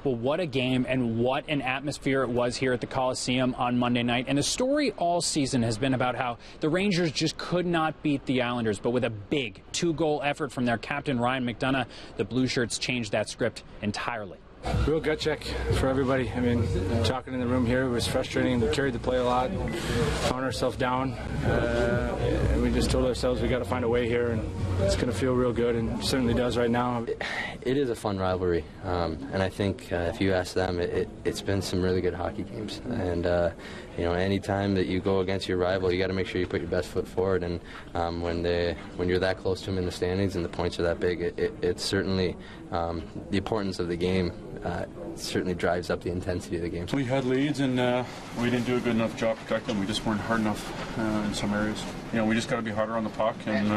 Well, what a game and what an atmosphere it was here at the Coliseum on Monday night. And the story all season has been about how the Rangers just could not beat the Islanders. But with a big 2-goal effort from their captain, Ryan McDonagh, the Blue Shirts changed that script entirely. Real gut check for everybody. I mean, talking in the room here, it was frustrating. We carried the play a lot, found ourselves down, and we just told ourselves we got to find a way here, and it's going to feel real good, and it certainly does right now. It is a fun rivalry, and I think if you ask them, it's been some really good hockey games. And you know, any time that you go against your rival, you got to make sure you put your best foot forward. And when you're that close to them in the standings and the points are that big, it's certainly the importance of the game. Certainly drives up the intensity of the game. We had leads and we didn't do a good enough job protecting them. We just weren't hard enough in some areas. You know, we just got to be harder on the puck, and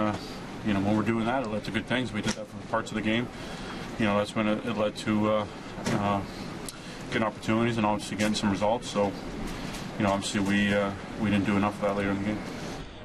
you know, when we're doing that, it led to good things. We did that for parts of the game. You know, that's when it led to getting opportunities and obviously getting some results. So, you know, obviously we didn't do enough of that later in the game.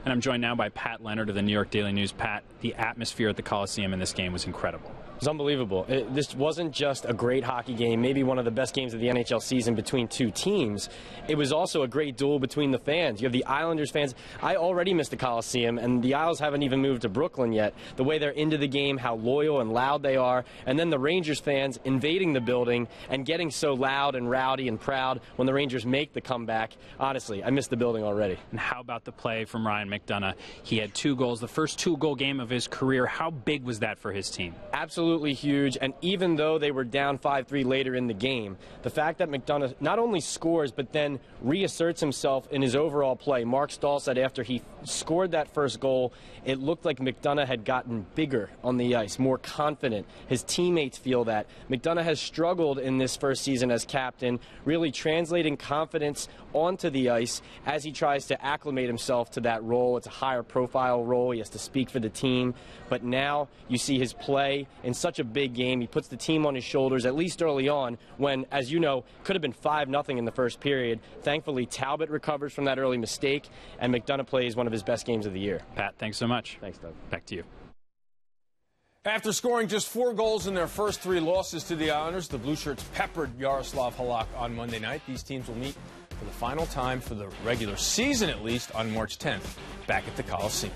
And I'm joined now by Pat Leonard of the New York Daily News. Pat, the atmosphere at the Coliseum in this game was incredible. It was unbelievable. This wasn't just a great hockey game, maybe one of the best games of the NHL season between two teams. It was also a great duel between the fans. You have the Islanders fans. I already missed the Coliseum, and the Isles haven't even moved to Brooklyn yet. The way they're into the game, how loyal and loud they are, and then the Rangers fans invading the building and getting so loud and rowdy and proud when the Rangers make the comeback. Honestly, I missed the building already. And how about the play from Ryan McDonagh? He had 2 goals, the first 2-goal game of his career. How big was that for his team? Absolutely huge, and even though they were down 5-3 later in the game, the fact that McDonagh not only scores but then reasserts himself in his overall play. Mark Stahl said after he scored that first goal, it looked like McDonagh had gotten bigger on the ice, more confident. His teammates feel that. McDonagh has struggled in this first season as captain, really translating confidence onto the ice as he tries to acclimate himself to that role. It's a higher profile role. He has to speak for the team. But now you see his play in such a big game. He puts the team on his shoulders, at least early on, when, as you know, could have been 5-0 in the first period. Thankfully, Talbot recovers from that early mistake, and McDonagh plays one of his best games of the year. Pat, thanks so much. Thanks, Doug. Back to you. After scoring just 4 goals in their first 3 losses to the Islanders, the Blue Shirts peppered Yaroslav Halak on Monday night. These teams will meet for the final time for the regular season, at least, on March 10th, back at the Coliseum.